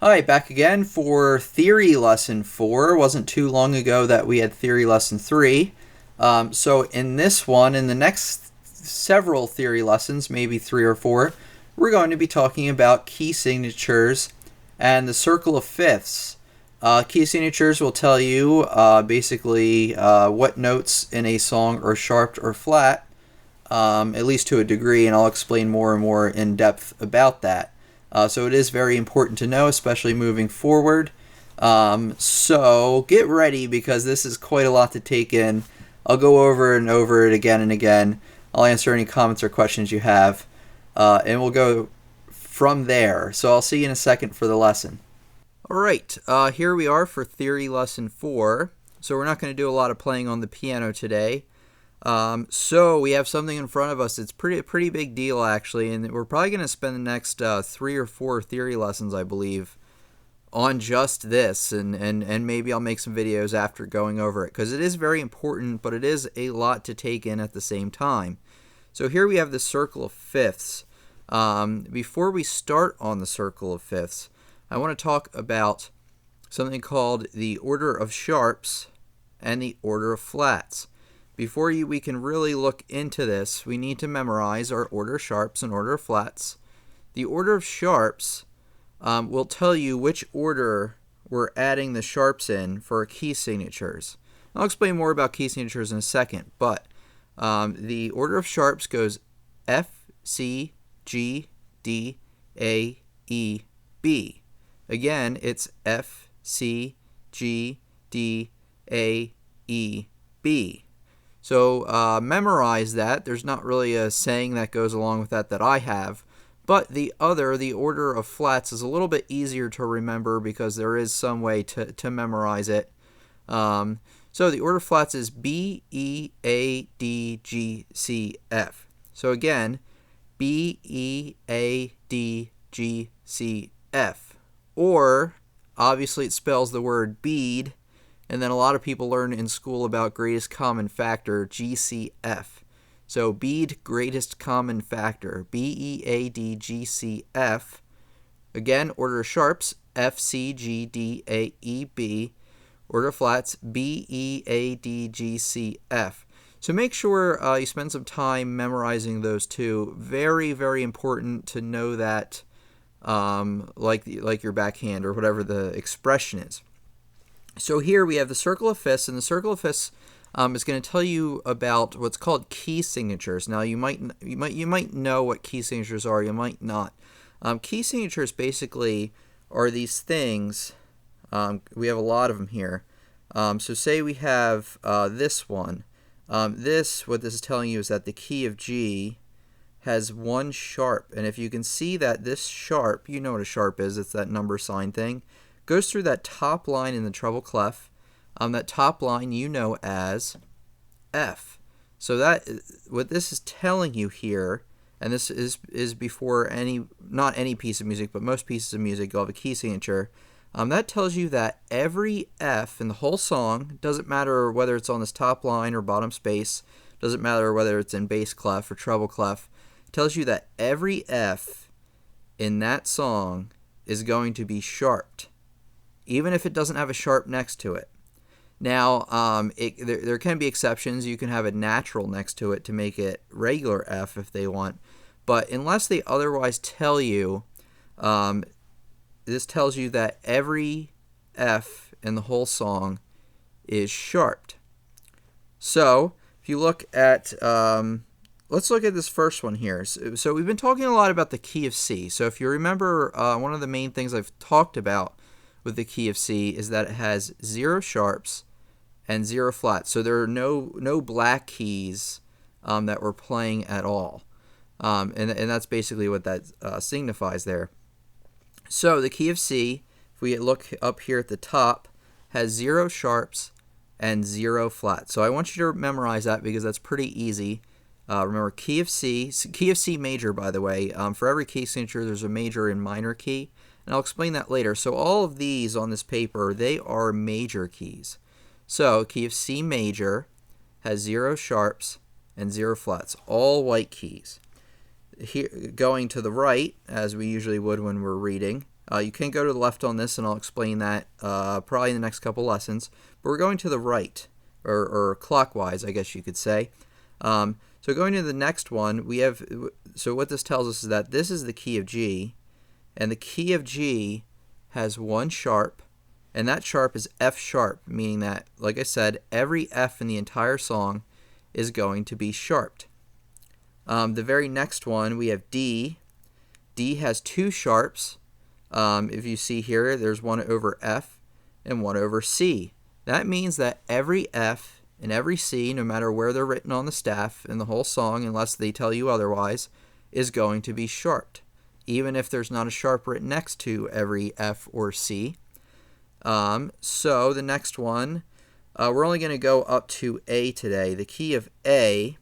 Alright, back again for Theory Lesson 4. It wasn't too long ago that we had Theory Lesson 3. So in this one, in the next several theory lessons, maybe 3 or 4, we're going to be talking about key signatures and the circle of fifths. Key signatures will tell you basically what notes in a song are sharp or flat, at least to a degree, and I'll explain more and more in depth about that. So it is very important to know, especially moving forward. So get ready because this is quite a lot to take in. I'll go over and over it again and again. I'll answer any comments or questions you have, and we'll go from there. So I'll see you in a second for the lesson. Alright, here we are for Theory Lesson 4. So we're not going to do a lot of playing on the piano today. So we have something in front of us. It's a pretty big deal, actually, and we're probably going to spend the next 3 or 4 theory lessons, I believe, on just this, and maybe I'll make some videos after going over it, because it is very important, but it is a lot to take in at the same time. So here we have the circle of fifths. Before we start on the circle of fifths, I want to talk about something called the order of sharps and the order of flats. Before we can really look into this, we need to memorize our order of sharps and order of flats. The order of sharps will tell you which order we're adding the sharps in for our key signatures. I'll explain more about key signatures in a second, but the order of sharps goes F, C, G, D, A, E, B. Again, it's F, C, G, D, A, E, B. So memorize that. There's not really a saying that goes along with that I have. But the order of flats, is a little bit easier to remember because there is some way to memorize it. So the order of flats is B, E, A, D, G, C, F. So again, B, E, A, D, G, C, F. Or, obviously it spells the word bead, and then a lot of people learn in school about greatest common factor, GCF. So bead, greatest common factor, BEADGCF. Again, order of sharps, FCGDAEB. Order of flats, BEADGCF. So make sure you spend some time memorizing those two. Very, very important to know that like your backhand or whatever the expression is. So here we have the circle of fifths, and the circle of fifths is going to tell you about what's called key signatures. Now you might know what key signatures are, you might not. Key signatures basically are these things. We have a lot of them here. So say we have this one. What this is telling you is that the key of G has one sharp, and if you can see that this sharp, you know what a sharp is, it's that number sign thing, goes through that top line in the treble clef. That top line you know as F. So that what this is telling you here, and this is before not any piece of music, but most pieces of music you'll have a key signature. That tells you that every F in the whole song, doesn't matter whether it's on this top line or bottom space, doesn't matter whether it's in bass clef or treble clef, it tells you that every F in that song is going to be sharped, even if it doesn't have a sharp next to it. Now, there can be exceptions. You can have a natural next to it to make it regular F if they want. But unless they otherwise tell you, this tells you that every F in the whole song is sharped. So, if you look at, let's look at this first one here. So we've been talking a lot about the key of C. So if you remember, one of the main things I've talked about with the key of C is that it has 0 sharps and 0 flats. So there are no black keys that we're playing at all. And that's basically what that signifies there. So the key of C, if we look up here at the top, has 0 sharps and 0 flats. So I want you to memorize that because that's pretty easy. Remember, key of C major, by the way. For every key signature, there's a major and minor key. And I'll explain that later. So all of these on this paper, they are major keys. So key of C major has 0 sharps and 0 flats, all white keys. Here, going to the right, as we usually would when we're reading, You can go to the left on this, and I'll explain that probably in the next couple lessons. But we're going to the right, or clockwise, I guess you could say. So going to the next one, we have, so what this tells us is that this is the key of G, and the key of G has one sharp, and that sharp is F sharp, meaning that, like I said, every F in the entire song is going to be sharped. The very next one, we have D. D has two sharps. If you see here, there's one over F and one over C. That means that every F and every C, no matter where they're written on the staff in the whole song, unless they tell you otherwise, is going to be sharped, even if there's not a sharp written next to every F or C. So the next one, we're only going to go up to A today. The key of A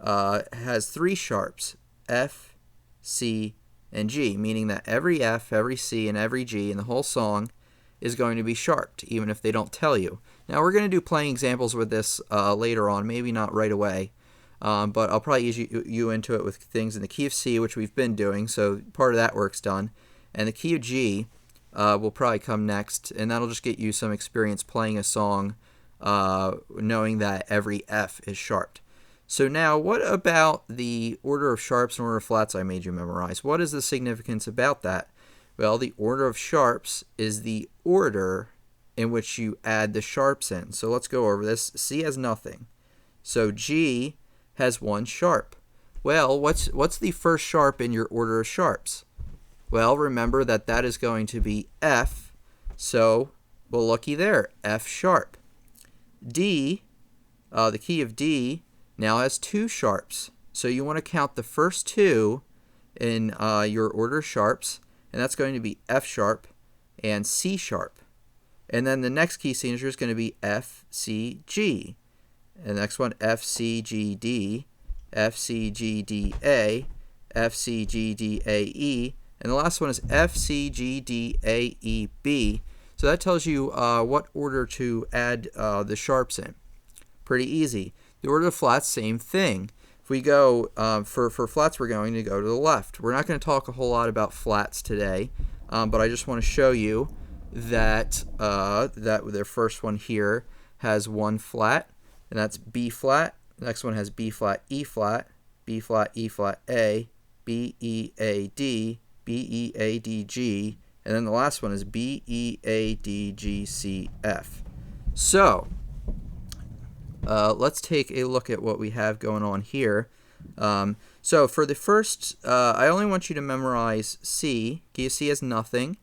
has three sharps, F, C, and G, meaning that every F, every C, and every G in the whole song is going to be sharped, even if they don't tell you. Now, we're going to do playing examples with this later on, maybe not right away, but I'll probably use you into it with things in the key of C, which we've been doing, so part of that work's done. And the key of G will probably come next, and that'll just get you some experience playing a song, knowing that every F is sharped. So now, what about the order of sharps and order of flats I made you memorize? What is the significance about that? Well, the order of sharps is the order in which you add the sharps in. So let's go over this. C has nothing. So G has one sharp. Well, what's the first sharp in your order of sharps? Well, remember that that is going to be F. So, well, looky there, F sharp. D, the key of D, now has two sharps. So you want to count the first two in your order of sharps, and that's going to be F sharp and C sharp. And then the next key signature is going to be F, C, G. And the next one, F, C, G, D, F, C, G, D, A, F, C, G, D, A, E, and the last one is F, C, G, D, A, E, B. So that tells you what order to add the sharps in. Pretty easy. The order of flats, same thing. If we go, for flats, we're going to go to the left. We're not going to talk a whole lot about flats today, but I just want to show you that their first one here has one flat, and that's B flat. The next one has B flat, E flat, B flat, E flat, A, B, E, A, D, B, E, A, D, G, and then the last one is B, E, A, D, G, C, F. So, let's take a look at what we have going on here. So for the first, I only want you to memorize C. Key of C has nothing.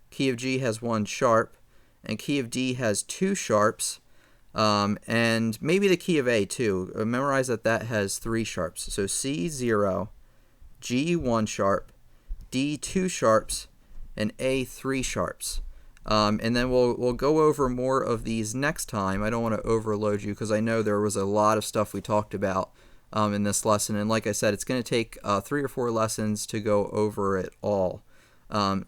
Key of G has one sharp. And key of D has two sharps. And maybe the key of A too. Memorize that that has three sharps. So C 0, G 1 sharp, D 2 sharps, and A 3 sharps. And then we'll go over more of these next time. I don't want to overload you because I know there was a lot of stuff we talked about in this lesson. And like I said, it's going to take 3 or 4 lessons to go over it all.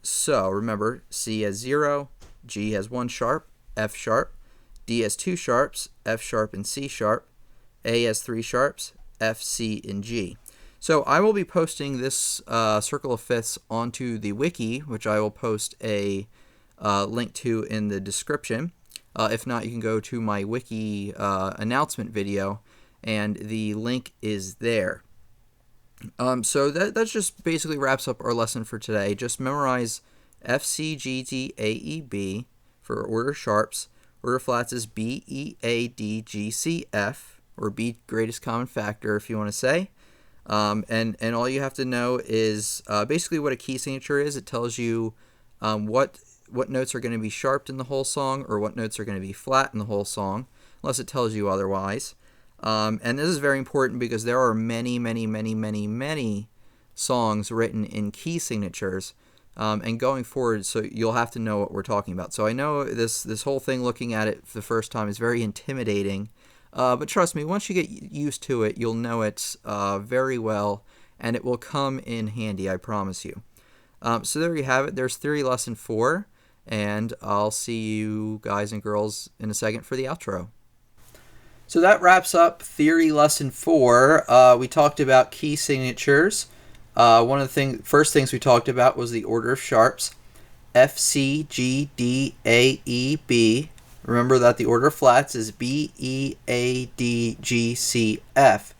So remember, C has 0, G has 1 sharp, F sharp, D has 2 sharps, F sharp and C sharp, A has 3 sharps, F, C, and G. So I will be posting this circle of fifths onto the wiki, which I will post a link to in the description. If not, you can go to my wiki announcement video, and the link is there. So that just basically wraps up our lesson for today. Just memorize F, C, G, D, A, E, B for order sharps. Order flats is B, E, A, D, G, C, F, or B greatest common factor if you want to say. And all you have to know is basically what a key signature is. It tells you what notes are going to be sharped in the whole song, or what notes are going to be flat in the whole song, unless it tells you otherwise. And this is very important because there are many, many, many, many, many songs written in key signatures. And going forward, so you'll have to know what we're talking about. So I know this whole thing, looking at it for the first time, is very intimidating. But trust me, once you get used to it, you'll know it very well, and it will come in handy, I promise you. So there you have it. There's Theory Lesson 4, and I'll see you guys and girls in a second for the outro. So that wraps up Theory Lesson 4. We talked about key signatures. One of the first things we talked about was the order of sharps. F, C, G, D, A, E, B. Remember that the order of flats is B, E, A, D, G, C, F.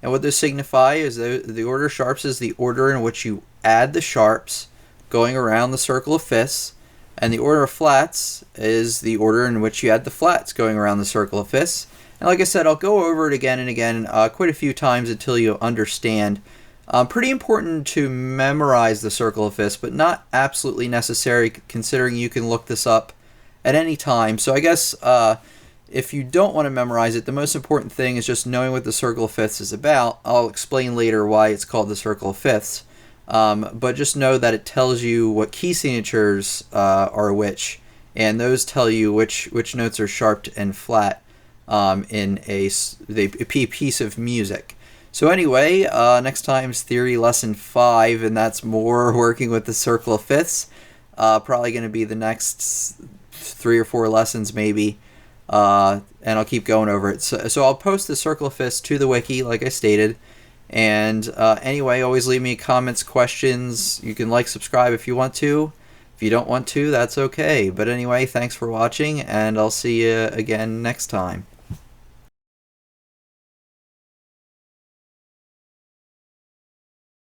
And what this signify is the order of sharps is the order in which you add the sharps going around the circle of fifths. And the order of flats is the order in which you add the flats going around the circle of fifths. And like I said, I'll go over it again and again quite a few times until you understand. Pretty important to memorize the circle of fifths, but not absolutely necessary considering you can look this up at any time. So I guess if you don't want to memorize it, the most important thing is just knowing what the circle of fifths is about. I'll explain later why it's called the circle of fifths. But just know that it tells you what key signatures are which, and those tell you which notes are sharped and flat in a piece of music. So anyway, next time's theory lesson 5, and that's more working with the circle of fifths. Probably going to be the next 3 or 4 lessons maybe, and I'll keep going over it. So I'll post the circle of fifths to the wiki, like I stated. And anyway, always leave me comments, questions. You can subscribe if you want to. If you don't want to, that's okay. But anyway, thanks for watching, and I'll see you again next time.